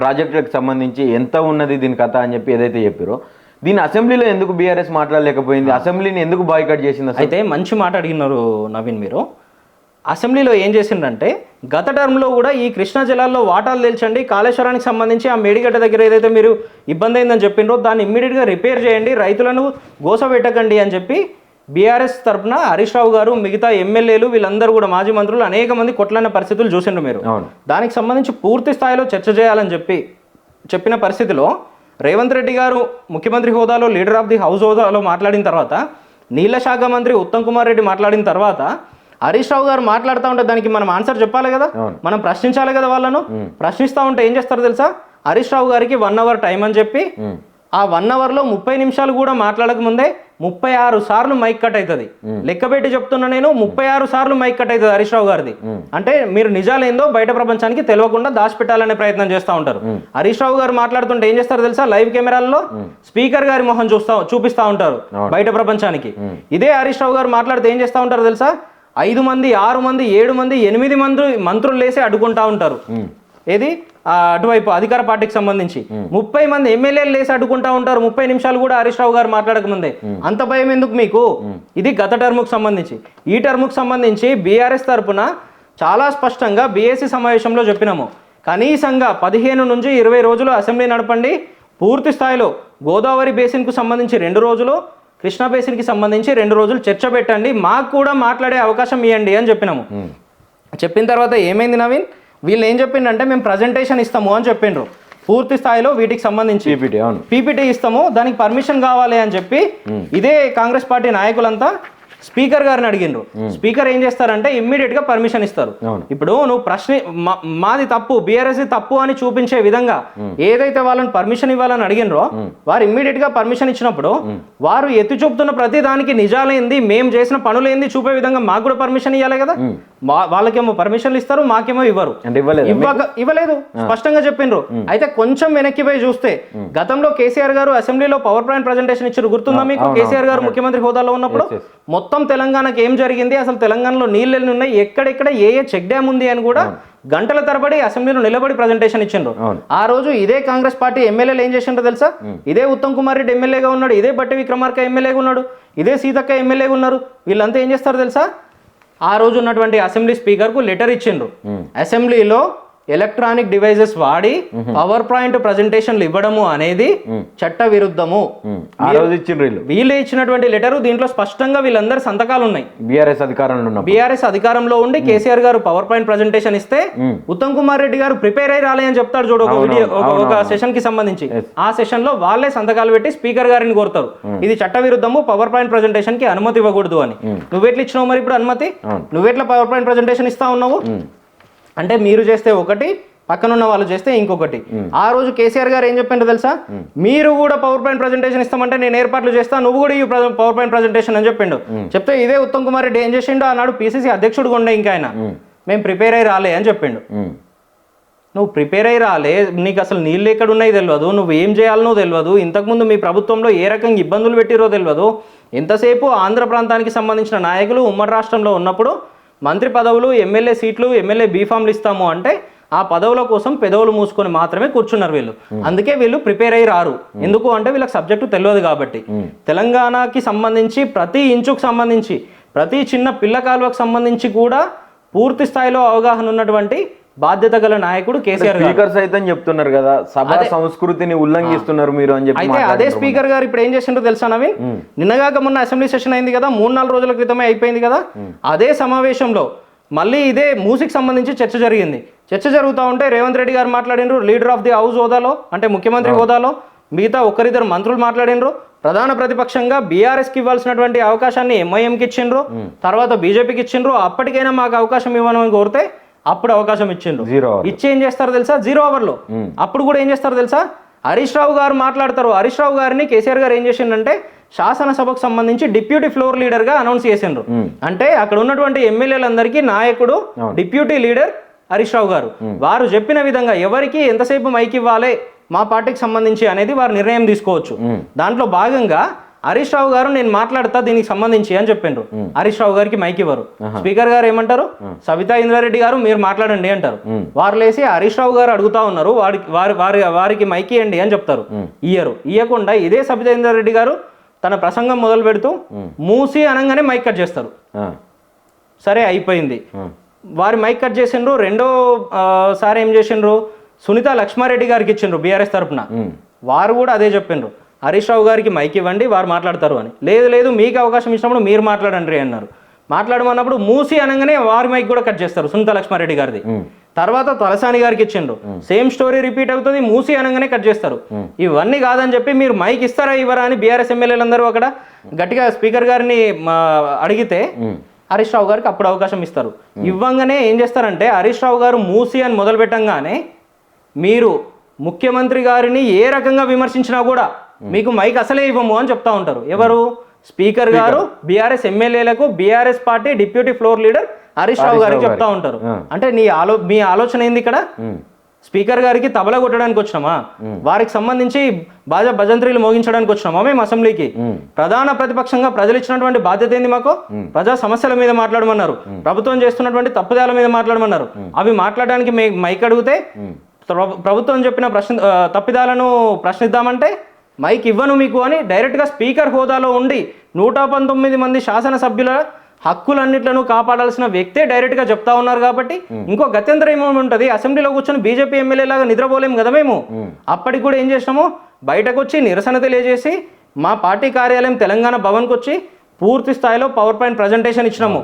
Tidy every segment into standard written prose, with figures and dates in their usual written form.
ప్రాజెక్టులకు సంబంధించి ఎంత ఉన్నది దీని కథ అని చెప్పి ఏదైతే చెప్పారో దీని అసెంబ్లీలో ఎందుకు బీఆర్ఎస్ మాట్లాడలేకపోయింది, అసెంబ్లీని ఎందుకు బాయ్కాట్ చేసింది? అయితే మంచి మాట అడిగినారు నవీన్. మీరు అసెంబ్లీలో ఏం చేసిందంటే గత టర్మ్లో కూడా ఈ కృష్ణా జిల్లాలో వాటాలు తెల్చండి, కాళేశ్వరానికి సంబంధించి ఆ మేడిగడ్డ దగ్గర ఏదైతే మీరు ఇబ్బంది అయిందని చెప్పిండ్రో దాన్ని ఇమ్మీడియట్గా రిపేర్ చేయండి, రైతులను గోసపెట్టకండి అని చెప్పి బీఆర్ఎస్ తరఫున హరీష్ రావు గారు మిగతా ఎమ్మెల్యేలు వీళ్ళందరూ కూడా మాజీ మంత్రులు అనేక మంది కొట్లాడిన పరిస్థితులు చూసిండ్రు మీరు. దానికి సంబంధించి పూర్తి స్థాయిలో చర్చ చేయాలని చెప్పిన పరిస్థితిలో రేవంత్ రెడ్డి గారు ముఖ్యమంత్రి హోదాలో లీడర్ ఆఫ్ ది హౌస్ హోదాలో మాట్లాడిన తర్వాత, నీళ్ల శాఖ మంత్రి ఉత్తమ్ కుమార్ రెడ్డి మాట్లాడిన తర్వాత హరీష్ రావు గారు మాట్లాడుతూ ఉంటే దానికి మనం ఆన్సర్ చెప్పాలి కదా, మనం ప్రశ్నించాలి కదా. వాళ్ళను ప్రశ్నిస్తూ ఉంటే ఏం చేస్తారు తెలుసా, హరీష్ రావు గారికి 1 అవర్ టైం అని చెప్పి ఆ 1 అవర్లో 30 నిమిషాలు కూడా మాట్లాడక ముందే 36 సార్లు మైక్ కట్ అవుతుంది. లెక్క పెట్టి చెప్తున్నా నేను, 36 సార్లు మైక్ కట్ అవుతుంది హరీష్ రావు గారిది. అంటే మీరు నిజాలేందో బయట ప్రపంచానికి తెలియకుండా దాచిపెట్టాలనే ప్రయత్నం చేస్తూ ఉంటారు. హరీష్ రావు గారు మాట్లాడుతుంటే ఏం చేస్తారు తెలుసా, లైవ్ కెమెరాల్లో స్పీకర్ గారి మొహం చూపిస్తూ ఉంటారు బయట ప్రపంచానికి. ఇదే హరీష్ రావు గారు మాట్లాడితే ఏం చేస్తూ ఉంటారు తెలుసా, 5 మంది 6 మంది 7 మంది 8 మంది మంత్రులు లేసి అడ్డుకుంటా ఉంటారు. ఏది అటువైపు అధికార పార్టీకి సంబంధించి 30 మంది ఎమ్మెల్యేలు లేసి అడ్డుకుంటా ఉంటారు 30 నిమిషాలు కూడా హరీష్ రావు గారు మాట్లాడక ముందే. అంత భయం ఎందుకు మీకు? ఇది గత టర్ముకు సంబంధించి. ఈ టర్ముకు సంబంధించి బీఆర్ఎస్ తరఫున చాలా స్పష్టంగా బీఏసీ సమావేశంలో చెప్పినాము, కనీసంగా 15 నుంచి 20 రోజులు అసెంబ్లీ నడపండి, పూర్తి స్థాయిలో గోదావరి బేసిన్కు సంబంధించి 2 రోజులు, కృష్ణా బేసిన్కి సంబంధించి 2 రోజులు చర్చ పెట్టండి, మాకు కూడా మాట్లాడే అవకాశం ఇవ్వండి అని చెప్పినాము. చెప్పిన తర్వాత ఏమైంది నవీన్, వీళ్ళు ఏం చెప్పిండంటే మేము ప్రజెంటేషన్ ఇస్తాము అని చెప్పిండ్రు, పూర్తి స్థాయిలో వీటికి సంబంధించి పీపీటీ ఇస్తాము, దానికి పర్మిషన్ కావాలి అని చెప్పి ఇదే కాంగ్రెస్ పార్టీ నాయకులంతా స్పీకర్ గారిని అడిగిండ్రు. స్పీకర్ ఏం చేస్తారంటే ఇమ్మీడియట్ గా పర్మిషన్ ఇస్తారు. ఇప్పుడు నువ్వు మాది తప్పు, బీఆర్ఎస్ తప్పు అని చూపించే విధంగా ఏదైతే వాళ్ళని పర్మిషన్ ఇవ్వాలని అడిగినరో వారు ఇమ్మీడియట్ గా పర్మిషన్ ఇచ్చినప్పుడు వారు ఎత్తి చూపుతున్న ప్రతి దానికి నిజాలేంది, మేము చేసిన పనులేంది చూపే విధంగా మాకు కూడా పర్మిషన్ ఇవ్వాలి కదా. వాళ్ళకేమో పర్మిషన్లు ఇస్తారు, మాకేమో ఇవ్వరు. ఇవ్వలేదు స్పష్టంగా చెప్పిండ్రు. అయితే కొంచెం వెనక్కి పోయి చూస్తే గతంలో కేసీఆర్ గారు అసెంబ్లీలో పవర్ పాయింట్ ప్రజెంటేషన్ ఇచ్చారు, గుర్తుందా మీకు? కేసీఆర్ గారు ముఖ్యమంత్రి హోదాలో ఉన్నప్పుడు మొత్తం తెలంగాణకి ఏం జరిగింది, అసలు తెలంగాణలో నీళ్ళు ఎన్ని ఉన్నాయి, ఎక్కడెక్కడ ఏ చెక్ డ్యామ్ ఉంది అని కూడా గంటల తరబడి అసెంబ్లీలో నిలబడి ప్రజెంటేషన్ ఇచ్చిండ్రు. ఆ రోజు ఇదే కాంగ్రెస్ పార్టీ ఎమ్మెల్యేలు ఏం చేసిండ్రో తెలుసా, ఇదే ఉత్తమ్ కుమార్ రెడ్డి ఎమ్మెల్యేగా ఉన్నాడు, ఇదే బట్టి విక్రమార్క ఎమ్మెల్యేగా ఉన్నాడు, ఇదే సీతక్క ఎమ్మెల్యేగా ఉన్నారు. వీళ్ళంతా ఏం చేస్తారు తెలుసా, ఆ రోజు ఉన్నటువంటి అసెంబ్లీ స్పీకర్ కు లెటర్ ఇచ్చిండ్రు, అసెంబ్లీలో ఎలక్ట్రానిక్ డివైజెస్ వాడి పవర్ పాయింట్ ప్రజెంటేషన్లు ఇవ్వడము అనేది చట్ట విరుద్ధము. వీళ్ళు ఇచ్చినటువంటి లెటర్ దీంట్లో స్పష్టంగా వీళ్ళందరి సంతకాలు ఉన్నాయి. బీఆర్ఎస్ అధికారంలో ఉండి కేసీఆర్ గారు పవర్ పాయింట్ ప్రజెంటేషన్ ఇస్తే ఉత్తమ్ కుమార్ రెడ్డి గారు ప్రిపేర్ అయ్యి రాలే అని చెప్తాడు చూడు ఒక వీడియో, ఒక సెషన్ కి సంబంధించి. ఆ సెషన్ లో వాళ్ళే సంతకాలు పెట్టి స్పీకర్ గారిని కోరుతారు, ఇది చట్ట విరుద్ధము, పవర్ పాయింట్ ప్రజెంటేషన్ కి అనుమతి ఇవ్వకూడదు అని. నువ్వెట్లా ఇచ్చినావు మరి ఇప్పుడు అనుమతి? నువ్వెట్లా పవర్ పాయింట్ ప్రజెంటేషన్ ఇస్తా ఉన్నావు? అంటే మీరు చేస్తే ఒకటి, పక్కనున్న వాళ్ళు చేస్తే ఇంకొకటి. ఆ రోజు కేసీఆర్ గారు ఏం చెప్పిండ్రో తెలుసా, మీరు కూడా పవర్ పాయింట్ ప్రజెంటేషన్ ఇస్తామంటే నేను ఏర్పాట్లు చేస్తాను, నువ్వు కూడా ఈ పవర్ పాయింట్ ప్రజెంటేషన్ అని చెప్పిండు. చెప్తే ఇదే ఉత్తమ్ కుమార్ రెడ్డి ఏం చేసిండు, ఆనాడు పిసిసి అధ్యక్షుడు ఉండే, ఇంకా ఆయన మేము ప్రిపేర్ అయ్యి రాలే అని చెప్పిండు. నువ్వు ప్రిపేర్ అయ్యి రాలే, నీకు అసలు నీళ్ళు ఎక్కడ ఉన్నాయి తెలియదు, నువ్వు ఏం చేయాలనో తెలియదు, ఇంతకుముందు మీ ప్రభుత్వంలో ఏ రకంగా ఇబ్బందులు పెట్టిరో తెలియదు. ఎంతసేపు ఆంధ్ర ప్రాంతానికి సంబంధించిన నాయకులు ఉమ్మడి రాష్ట్రంలో ఉన్నప్పుడు మంత్రి పదవులు, ఎమ్మెల్యే సీట్లు, ఎమ్మెల్యే బీఫామ్లు ఇస్తాము అంటే ఆ పదవుల కోసం పెదవులు మూసుకొని మాత్రమే కూర్చున్నారు వీళ్ళు. అందుకే వీళ్ళు ప్రిపేర్ అయ్యి రారు. ఎందుకు అంటే వీళ్ళకి సబ్జెక్టు తెలియదు కాబట్టి. తెలంగాణకి సంబంధించి ప్రతి ఇంచుకు సంబంధించి, ప్రతి చిన్న పిల్ల కాలువకు సంబంధించి కూడా పూర్తి స్థాయిలో అవగాహన ఉన్నటువంటి బాధ్యత గల నాయకుడు కేసీఆర్ గారు. సైతం చెప్తున్నారు కదా సభా సంస్కృతిని ఉల్లంఘిస్తున్నారు మీరు అని చెప్పి. అయితే అదే స్పీకర్ గారు ఇప్పుడు ఏం చేసిండో తెలుసా నవీన్, నిన్నగాక మొన్న అసెంబ్లీ సెషన్ అయింది కదా, 3-4 రోజుల క్రితమే అయిపోయింది కదా, అదే సమావేశంలో మళ్ళీ ఇదే మూసికి సంబంధించి చర్చ జరిగింది. చర్చ జరుగుతూ ఉంటే రేవంత్ రెడ్డి గారు మాట్లాడినరు, లీడర్ ఆఫ్ ది హౌస్ హోదాలో అంటే ముఖ్యమంత్రి హోదాలో, మిగతా ఒకరిద్దరు మంత్రులు మాట్లాడినరు. ప్రధాన ప్రతిపక్షంగా బీఆర్ఎస్కి ఇవ్వాల్సినటువంటి అవకాశాన్ని ఎంఐఎంకి ఇచ్చిండ్రు, తర్వాత బీజేపీకి ఇచ్చిండ్రు. అప్పటికైనా మాకు అవకాశం ఇవ్వమని కోరితే అప్పుడు అవకాశం ఇచ్చిండ్రు. ఇచ్చి ఏం చేస్తారు తెలుసా, 0 అవర్లో. అప్పుడు కూడా ఏం చేస్తారు తెలుసా, హరీష్ రావు గారు మాట్లాడతారు. హరీష్ రావు గారిని కేసీఆర్ గారు ఏం చేసిండంటే శాసనసభకు సంబంధించి డిప్యూటీ ఫ్లోర్ లీడర్ గా అనౌన్స్ చేసిండ్రు. అంటే అక్కడ ఉన్నటువంటి ఎమ్మెల్యేలందరికీ నాయకుడు డిప్యూటీ లీడర్ హరీష్ రావు గారు. వారు చెప్పిన విధంగా ఎవరికి ఎంతసేపు మైక్ ఇవ్వాలి మా పార్టీకి సంబంధించి అనేది వారు నిర్ణయం తీసుకోవచ్చు. దాంట్లో భాగంగా హరీష్ రావు గారు నేను మాట్లాడతా దీనికి సంబంధించి అని చెప్పిండ్రు. హరీష్ రావు గారికి మైక్ ఇవ్వరు. స్పీకర్ గారు ఏమంటారు, సబితా ఇంద్రారెడ్డి గారు మీరు మాట్లాడండి అంటారు. వారు లేసి హరీష్ రావు గారు అడుగుతా ఉన్నారు, వారికి మైక్ ఇవ్వండి అని చెప్తారు. ఇయ్యకుండా ఇదే సబితా ఇంద్రారెడ్డి గారు తన ప్రసంగం మొదలు పెడుతూ మూసి అనగానే మైక్ కట్ చేస్తారు. సరే అయిపోయింది, వారి మైక్ కట్ చేసిండ్రు. రెండో సారి ఏం చేసిండ్రు, సునీత లక్ష్మారెడ్డి గారికి ఇచ్చిండ్రు బీఆర్ఎస్ తరఫున. వారు కూడా అదే చెప్పిండ్రు, హరీష్ రావు గారికి మైక్ ఇవ్వండి వారు మాట్లాడతారు అని. లేదు లేదు మీకు అవకాశం ఇచ్చినప్పుడు మీరు మాట్లాడండి అన్నారు. మాట్లాడమన్నప్పుడు మూసి అనగానే వారి మైక్ కూడా కట్ చేస్తారు సునీత లక్ష్మారెడ్డి గారిది. తర్వాత తలసాని గారికి ఇచ్చిండ్రు, సేమ్ స్టోరీ రిపీట్ అవుతుంది, మూసి అనగానే కట్ చేస్తారు. ఇవన్నీ కాదని చెప్పి మీరు మైక్ ఇస్తారా ఇవ్వరా అని బీఆర్ఎస్ ఎమ్మెల్యేలందరూ అక్కడ గట్టిగా స్పీకర్ గారిని అడిగితే హరీష్ రావు గారికి అప్పుడు అవకాశం ఇస్తారు. ఇవ్వంగానే ఏం చేస్తారంటే హరీష్ రావు గారు మూసి అని మొదలు పెట్టంగానే మీరు ముఖ్యమంత్రి గారిని ఏ రకంగా విమర్శించినా కూడా మీకు మైక్ అసలే ఇవ్వము అని చెప్తా ఉంటారు. ఎవరు, స్పీకర్ గారు బీఆర్ఎస్ ఎమ్మెల్యేలకు BRS party deputy floor leader Harish Rao గారికి చెప్తా ఉంటారు. అంటే మీ ఆలోచన ఏంది ఇక్కడ, స్పీకర్ గారికి తబలా కొట్టడానికి వచ్చినామా, వారికి సంబంధించి భజంత్రీలు మోగించడానికి వచ్చినామా మేము అసెంబ్లీకి? ప్రధాన ప్రతిపక్షంగా ప్రజలు ఇచ్చినటువంటి బాధ్యత ఏంది మాకు? ప్రజా సమస్యల మీద మాట్లాడమన్నారు, ప్రభుత్వం చేస్తున్నటువంటి తప్పుదాల మీద మాట్లాడమన్నారు. అవి మాట్లాడడానికి మైక్ అడిగితే ప్రభుత్వం చెప్పిన తప్పిదాలను ప్రశ్నిద్దామంటే మైక్ ఇవ్వను మీకు అని డైరెక్ట్గా స్పీకర్ హోదాలో ఉండి 119 మంది శాసనసభ్యుల హక్కులన్నిట్లను కాపాడాల్సిన వ్యక్తే డైరెక్ట్గా చెప్తా ఉన్నారు. కాబట్టి ఇంకో గత్యంతరం ఏముంటుంది, అసెంబ్లీలో కూర్చొని బీజేపీ ఎమ్మెల్యే లాగా నిద్రపోలేము కదా మేము. అప్పటికి కూడా ఏం చేసినాము, బయటకు వచ్చి నిరసన తెలియజేసి మా పార్టీ కార్యాలయం తెలంగాణ భవన్కి వచ్చి పూర్తి స్థాయిలో పవర్ పాయింట్ ప్రజెంటేషన్ ఇచ్చినాము.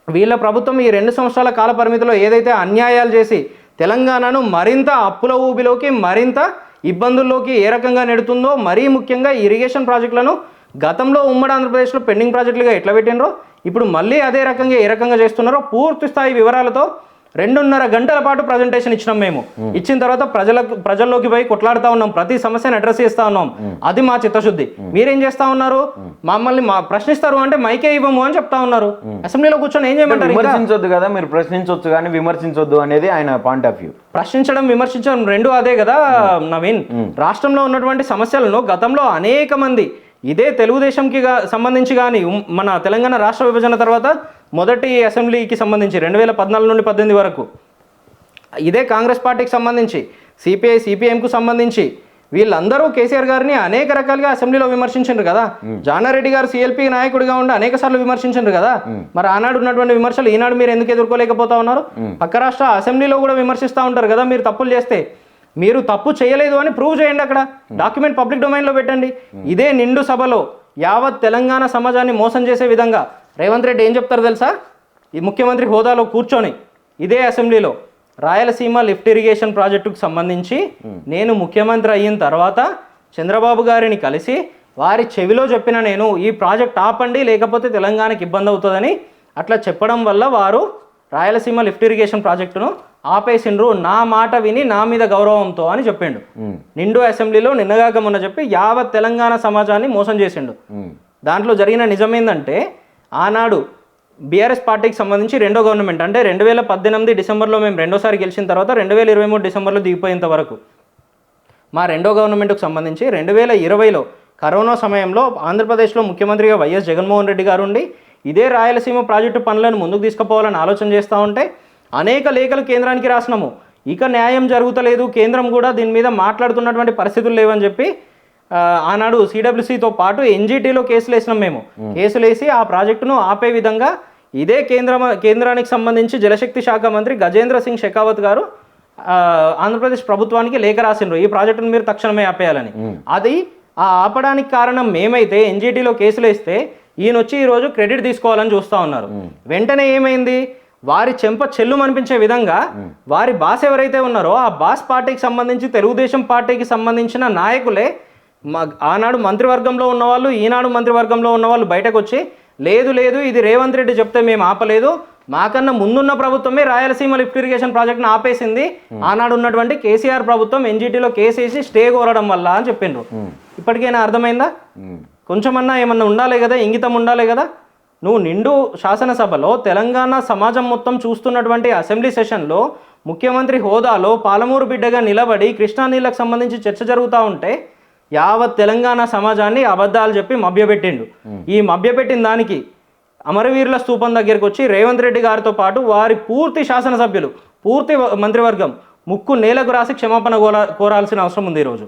వీళ్ళ ప్రభుత్వం ఈ 2 సంవత్సరాల కాల పరిమితిలో ఏదైతే అన్యాయాలు చేసి తెలంగాణను మరింత అప్పుల ఊబిలోకి మరింత ఇబ్బందుల్లోకి ఏ రకంగా నెడుతుందో, మరీ ముఖ్యంగా ఇరిగేషన్ ప్రాజెక్టులను గతంలో ఉమ్మడి ఆంధ్రప్రదేశ్లో పెండింగ్ ప్రాజెక్టులుగా ఎట్లా పెట్టినరో ఇప్పుడు మళ్ళీ అదే రకంగా ఏ రకంగా చేస్తున్నారో పూర్తి స్థాయి వివరాలతో 2.5 గంటల పాటు ప్రజెంటేషన్ ఇచ్చినాం మేము. ఇచ్చిన తర్వాత ప్రజల్లోకి పోయి కొట్లాడుతూ ఉన్నాం, ప్రతి సమస్యను అడ్రస్ చేస్తూ ఉన్నాం. అది మా చిత్తశుద్ధి. మీరేం చేస్తా ఉన్నారు, మమ్మల్ని ప్రశ్నిస్తారు అంటే మైకే ఇవ్వము అని చెప్తా ఉన్నారు. అసెంబ్లీలో కూర్చొని ఏం చేయమంటారు? విమర్శించొద్దు కదా, మీరు ప్రశ్నించొచ్చు కానీ విమర్శించొద్దు అనేది ఆయన పాయింట్ ఆఫ్ వ్యూ. ప్రశ్నించడం విమర్శించడం రెండు అదే కదా నవీన్. రాష్ట్రంలో ఉన్నటువంటి సమస్యలను గతంలో అనేక మంది ఇదే తెలుగుదేశంకి సంబంధించి కానీ మన తెలంగాణ రాష్ట్ర విభజన తర్వాత మొదటి అసెంబ్లీకి సంబంధించి 2014 నుండి 18 వరకు ఇదే కాంగ్రెస్ పార్టీకి సంబంధించి సిపిఐ సిపిఎంకు సంబంధించి వీళ్ళందరూ కేసీఆర్ గారిని అనేక రకాలుగా అసెంబ్లీలో విమర్శించారు కదా. జానారెడ్డి గారు సిఎల్పి నాయకుడిగా ఉండి అనేక సార్లు విమర్శించారు కదా. మరి ఆనాడు ఉన్నటువంటి విమర్శలు ఈనాడు మీరు ఎందుకు ఎదుర్కోలేకపోతా ఉన్నారు? పక్క రాష్ట్ర అసెంబ్లీలో కూడా విమర్శిస్తూ ఉంటారు కదా. మీరు తప్పులు చేస్తే మీరు తప్పు చేయలేదు అని ప్రూవ్ చేయండి, అక్కడ డాక్యుమెంట్ పబ్లిక్ డొమైన్లో పెట్టండి. ఇదే నిండు సభలో యావత్ తెలంగాణ సమాజాన్ని మోసం చేసే విధంగా రేవంత్ రెడ్డి ఏం చెప్తారు తెలుసా? ఈ ముఖ్యమంత్రి హోదాలో కూర్చొని ఇదే అసెంబ్లీలో రాయలసీమ లిఫ్ట్ ఇరిగేషన్ ప్రాజెక్టుకు సంబంధించి నేను ముఖ్యమంత్రి అయిన తర్వాత చంద్రబాబు గారిని కలిసి వారి చెవిలో చెప్పిన నేను ఈ ప్రాజెక్ట్ ఆపండి లేకపోతే తెలంగాణకి ఇబ్బంది అవుతుందని అట్లా చెప్పడం వల్ల వారు రాయలసీమ లిఫ్ట్ ఇరిగేషన్ ప్రాజెక్టును ఆపేసిండ్రు, నా మాట విని నా మీద గౌరవంతో అని చెప్పిండు. నిండు అసెంబ్లీలో నిన్నగాక మొన్న చెప్పి యావత్ తెలంగాణ సమాజాన్ని మోసం చేసిండు. దాంట్లో జరిగిన నిజమేందంటే ఆనాడు బీఆర్ఎస్ పార్టీకి సంబంధించి రెండో గవర్నమెంట్ అంటే 2018 డిసెంబర్లో మేము రెండోసారి గెలిచిన తర్వాత 2023 డిసెంబర్లో దిగిపోయేంత వరకు మా రెండో గవర్నమెంట్కు సంబంధించి 2020లో కరోనా సమయంలో ఆంధ్రప్రదేశ్లో ముఖ్యమంత్రిగా వైఎస్ జగన్మోహన్ రెడ్డి గారు ఉండి ఇదే రాయలసీమ ప్రాజెక్టు పనులను ముందుకు తీసుకుపోవాలని ఆలోచన చేస్తూ ఉంటే అనేక లేఖలు కేంద్రానికి రాసినాము. ఇక న్యాయం జరుగుతలేదు, కేంద్రం కూడా దీని మీద మాట్లాడుతున్నటువంటి పరిస్థితులు లేవని చెప్పి ఆనాడు సిడబ్ల్యూసితో పాటు ఎన్జిటీలో కేసులు వేసినాం మేము. కేసులు వేసి ఆ ప్రాజెక్టును ఆపే విధంగా ఇదే కేంద్రానికి సంబంధించి జలశక్తి శాఖ మంత్రి గజేంద్ర సింగ్ షెకావత్ గారు ఆంధ్రప్రదేశ్ ప్రభుత్వానికి లేఖ రాసిండ్రు, ఈ ప్రాజెక్టును మీరు తక్షణమే ఆపేయాలని. అది ఆపడానికి కారణం మేమైతే ఎన్జిటీలో కేసులు వేస్తే ఈయన వచ్చి ఈరోజు క్రెడిట్ తీసుకోవాలని చూస్తూ ఉన్నారు. వెంటనే ఏమైంది, వారి చెంప చెల్లు అనిపించే విధంగా వారి బాస్ ఎవరైతే ఉన్నారో ఆ బాస్ పార్టీకి సంబంధించి తెలుగుదేశం పార్టీకి సంబంధించిన నాయకులే ఆనాడు మంత్రివర్గంలో ఉన్నవాళ్ళు ఈనాడు మంత్రివర్గంలో ఉన్నవాళ్ళు బయటకు వచ్చి లేదు లేదు ఇది రేవంత్ రెడ్డి చెప్తే మేము ఆపలేదు, మాకన్నా ముందున్న ప్రభుత్వమే రాయలసీమ లిఫ్ట్ ఇరిగేషన్ ప్రాజెక్ట్ను ఆపేసింది, ఆనాడు ఉన్నటువంటి కేసీఆర్ ప్రభుత్వం ఎన్జిటీలో కేసు వేసి స్టే కోరడం వల్ల అని చెప్పిండ్రు. ఇప్పటికైనా అర్థమైందా? కొంచెమన్నా ఏమన్నా ఉండాలి కదా, ఇంగితం ఉండాలి కదా. నువ్వు నిండు శాసనసభలో తెలంగాణ సమాజం మొత్తం చూస్తున్నటువంటి అసెంబ్లీ సెషన్లో ముఖ్యమంత్రి హోదాలో పాలమూరు బిడ్డగా నిలబడి కృష్ణా నీళ్ళకు సంబంధించి చర్చ జరుగుతూ ఉంటే యావత్ తెలంగాణ సమాజాన్ని అబద్ధాలు చెప్పి మభ్యపెట్టిండు. ఈ మభ్యపెట్టిన దానికి అమరవీరుల స్తూపం దగ్గరికి వచ్చి రేవంత్ రెడ్డి గారితో పాటు వారి పూర్తి శాసనసభ్యులు, పూర్తి మంత్రివర్గం ముక్కు నేలకు రాసి క్షమాపణ కోరాల్సిన అవసరం ఉంది ఈరోజు.